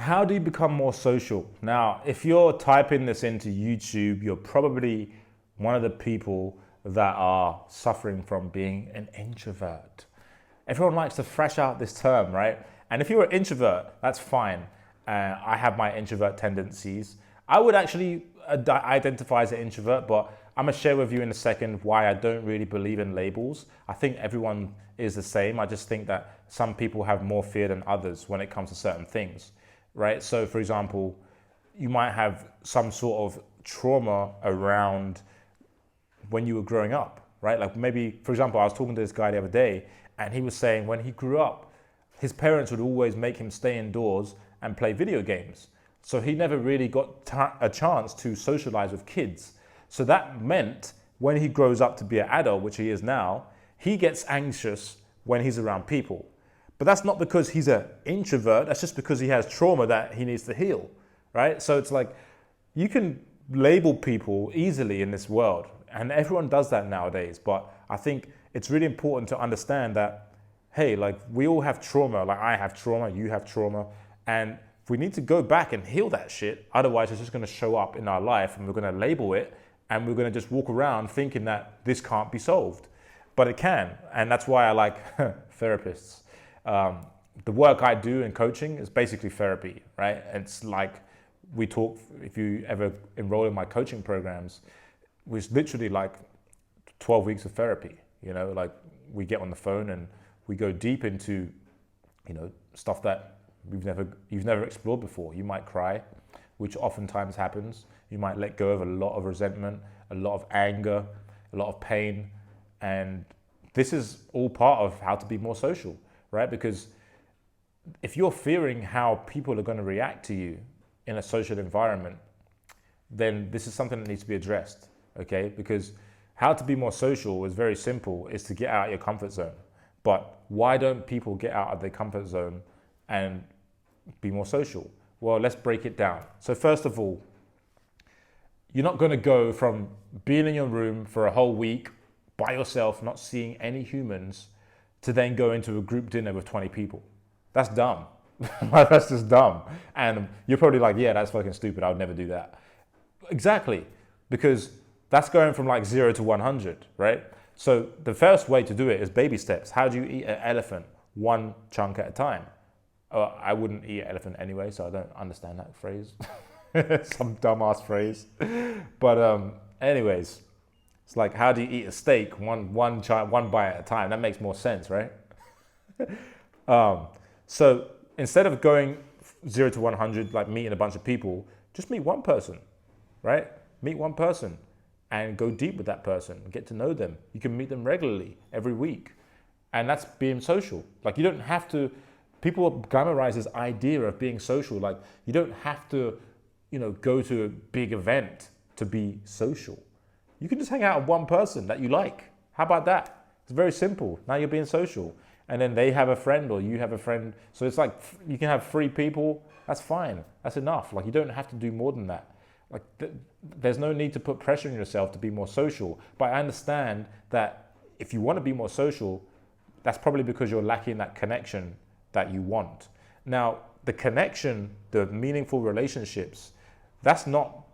How do you become more social? Now, if you're typing this into YouTube, you're probably one of the people that are suffering from being an introvert. Everyone likes to thrash out this term, right? And if you're an introvert, that's fine. I have my introvert tendencies. I would actually identify as an introvert, but I'm gonna share with you in a second why I don't really believe in labels. I think everyone is the same. I just think that some people have more fear than others when it comes to certain things, right? So for example, you might have some sort of trauma around when you were growing up, right? Like maybe, for example, I was talking to this guy the other day and he was saying when he grew up, his parents would always make him stay indoors and play video games. So he never really got a chance to socialize with kids. So that meant when he grows up to be an adult, which he is now, he gets anxious when he's around people. But that's not because he's an introvert, that's just because he has trauma that he needs to heal, right? So it's like, you can label people easily in this world, and everyone does that nowadays. But I think it's really important to understand that, hey, like we all have trauma, like I have trauma, you have trauma, and we need to go back and heal that shit. Otherwise, it's just gonna show up in our life and we're gonna label it and we're gonna just walk around thinking that this can't be solved. But it can, and that's why I like therapists. The work I do in coaching is basically therapy, right? It's like we talk, if you ever enroll in my coaching programs, it's literally like 12 weeks of therapy, you know, like we get on the phone and we go deep into, you know, stuff that you've never explored before. You might cry, which oftentimes happens. You might let go of a lot of resentment, a lot of anger, a lot of pain. And this is all part of how to be more social, right? Because if you're fearing how people are going to react to you in a social environment, then this is something that needs to be addressed, okay? Because how to be more social is very simple, is to get out of your comfort zone. But why don't people get out of their comfort zone and be more social? Well, let's break it down. So first of all, you're not going to go from being in your room for a whole week by yourself, not seeing any humans, to then go into a group dinner with 20 people. That's dumb. That's just dumb. And you're probably like, yeah, that's fucking stupid. I would never do that. Exactly. Because that's going from like 0 to 100, right? So the first way to do it is baby steps. How do you eat an elephant? One chunk at a time. I wouldn't eat an elephant anyway, so I don't understand that phrase. Some dumbass phrase. But anyways, it's like, how do you eat a steak? One bite at a time. That makes more sense, right? So instead of going 0 to 100, like meeting a bunch of people, just meet one person, right? Meet one person and go deep with that person. Get to know them. You can meet them regularly, every week. And that's being social. Like you don't have to, people glamorize this idea of being social. Like you don't have to, you know, go to a big event to be social. You can just hang out with one person that you like. How about that? It's very simple. Now you're being social. And then they have a friend or you have a friend. So it's like you can have 3 people. That's fine. That's enough. Like you don't have to do more than that. Like there's no need to put pressure on yourself to be more social. But I understand that if you want to be more social, that's probably because you're lacking that connection that you want. Now, the connection, the meaningful relationships, that's not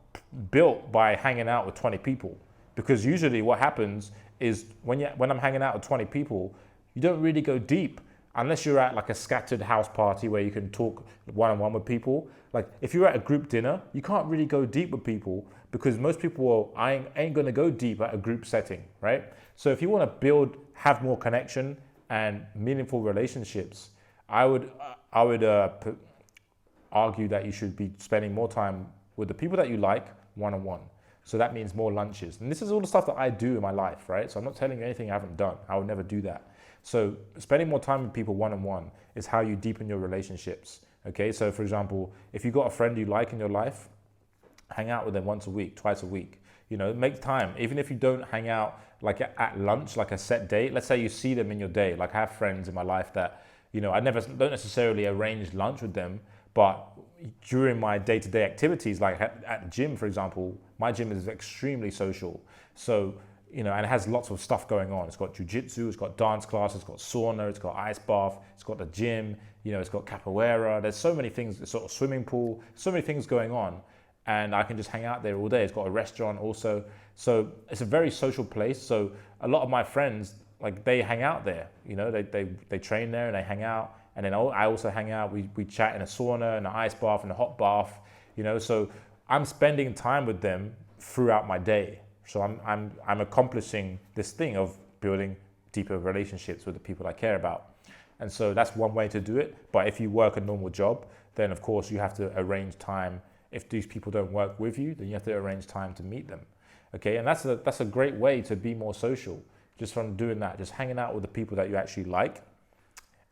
built by hanging out with 20 people. Because usually what happens is when I'm hanging out with 20 people, you don't really go deep unless you're at like a scattered house party where you can talk one-on-one with people. Like if you're at a group dinner, you can't really go deep with people because most people ain't gonna go deep at a group setting, right? So if you wanna have more connection and meaningful relationships, I would argue that you should be spending more time with the people that you like one-on-one. So that means more lunches. And this is all the stuff that I do in my life, right? So I'm not telling you anything I haven't done. I would never do that. So spending more time with people one-on-one is how you deepen your relationships, okay? So for example, if you've got a friend you like in your life, hang out with them once a week, twice a week. You know, make time. Even if you don't hang out like at lunch, like a set date, let's say you see them in your day. Like I have friends in my life that, you know, don't necessarily arrange lunch with them, but during my day-to-day activities, like at the gym, for example, my gym is extremely social. So, you know, and it has lots of stuff going on. It's got jiu-jitsu, it's got dance class, it's got sauna, it's got ice bath, it's got the gym, You know, it's got capoeira. There's so many things. It's sort of swimming pool. So many things going on, and I can just hang out there all day. It's got a restaurant also, so it's a very social place. So a lot of my friends, like, they hang out there. You know, they train there and they hang out, and then I also hang out. We chat in a sauna, in an ice bath, in a hot bath. You know, so I'm spending time with them throughout my day. So I'm accomplishing this thing of building deeper relationships with the people I care about. And so that's one way to do it. But if you work a normal job, then of course you have to arrange time. If these people don't work with you, then you have to arrange time to meet them. Okay, and that's a great way to be more social, just from doing that, just hanging out with the people that you actually like,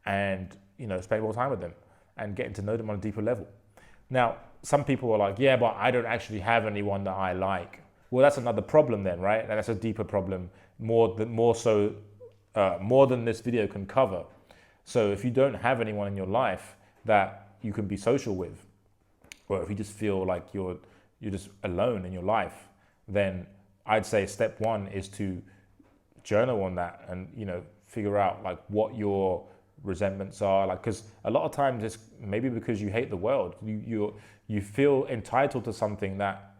and, you know, spending more time with them and getting to know them on a deeper level. Now, some people are like, yeah, but I don't actually have anyone that I like. Well, that's another problem then, right? And that's a deeper problem, more than this video can cover. So if you don't have anyone in your life that you can be social with, or if you just feel like you're just alone in your life, then I'd say step one is to journal on that, and, you know, figure out like what your resentments are, like, because a lot of times it's maybe because you hate the world. You feel entitled to something that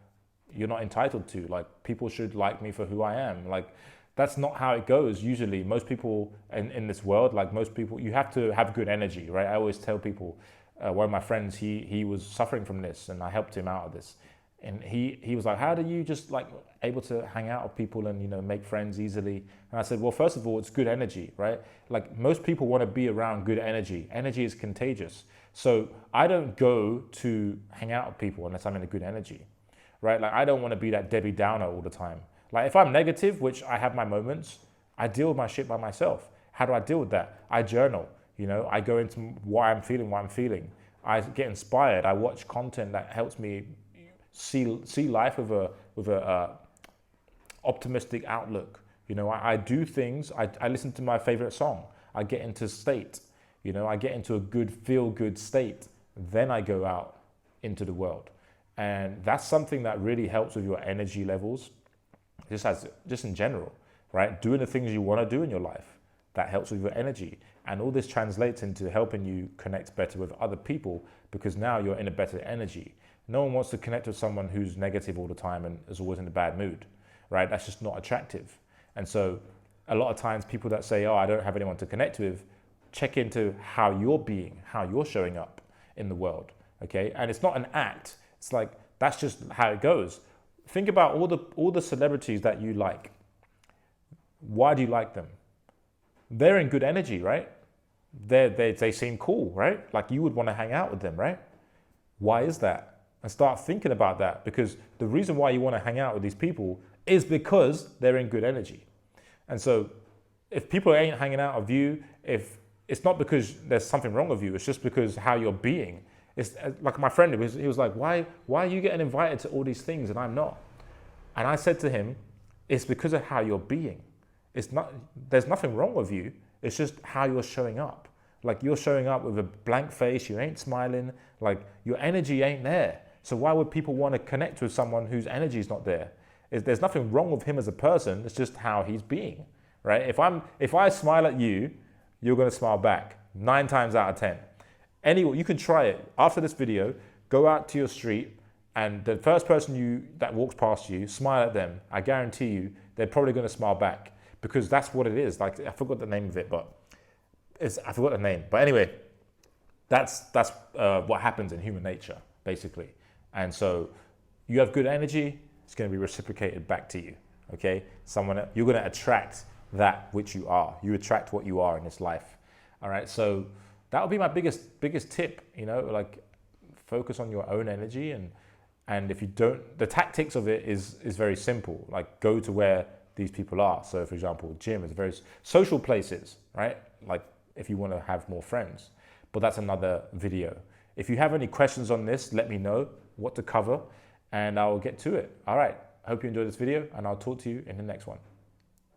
you're not entitled to. Like, people should like me for who I am. Like, that's not how it goes usually. Most people in this world, like most people, you have to have good energy, right? I always tell people, one of my friends, he was suffering from this, and I helped him out of this. And he was like, how do you just like able to hang out with people and, you know, make friends easily? And I said, well, first of all, it's good energy, right? Like, most people want to be around good energy. Energy is contagious. So I don't go to hang out with people unless I'm in a good energy, right? Like, I don't want to be that Debbie Downer all the time. Like, if I'm negative, which I have my moments, I deal with my shit by myself. How do I deal with that? I journal, you know, I go into why I'm feeling. I get inspired. I watch content that helps me see life with a optimistic outlook. You know, I do things. I listen to my favorite song. I get into state. You know, I get into a good feel-good state. Then I go out into the world, and that's something that really helps with your energy levels. Just in general, right? Doing the things you want to do in your life, that helps with your energy. And all this translates into helping you connect better with other people, because now you're in a better energy. No one wants to connect with someone who's negative all the time and is always in a bad mood, right? That's just not attractive. And so a lot of times people that say, oh, I don't have anyone to connect with, check into how you're being, how you're showing up in the world, okay? And it's not an act. It's like, that's just how it goes. Think about all the celebrities that you like. Why do you like them? They're in good energy, right? They seem cool, right? Like, you would want to hang out with them, right? Why is that? And start thinking about that, because the reason why you want to hang out with these people is because they're in good energy. And so if people ain't hanging out with you, if it's not because there's something wrong with you, it's just because how you're being. It's like my friend, he was like, why are you getting invited to all these things and I'm not? And I said to him, it's because of how you're being. There's nothing wrong with you. It's just how you're showing up. Like, you're showing up with a blank face, you ain't smiling, like, your energy ain't there. So why would people want to connect with someone whose energy is not there? There's nothing wrong with him as a person, it's just how he's being, right? If I smile at you, you're going to smile back 9 times out of 10. Anyway, you can try it. After this video, go out to your street, and the first person that walks past you, smile at them. I guarantee you, they're probably going to smile back, because that's what it is. Like, I forgot the name of it, but I forgot the name. But anyway, that's what happens in human nature, basically. And so you have good energy, it's going to be reciprocated back to you. Okay, you're going to attract that which you are. You attract what you are in this life. All right, so that would be my biggest tip. You know, like, focus on your own energy, and if you don't, the tactics of it is very simple. Like, go to where these people are. So, for example, gym is very social places, right? Like, if you want to have more friends. But that's another video. If you have any questions on this, let me know what to cover, and I'll get to it. All right. Hope you enjoyed this video, and I'll talk to you in the next one.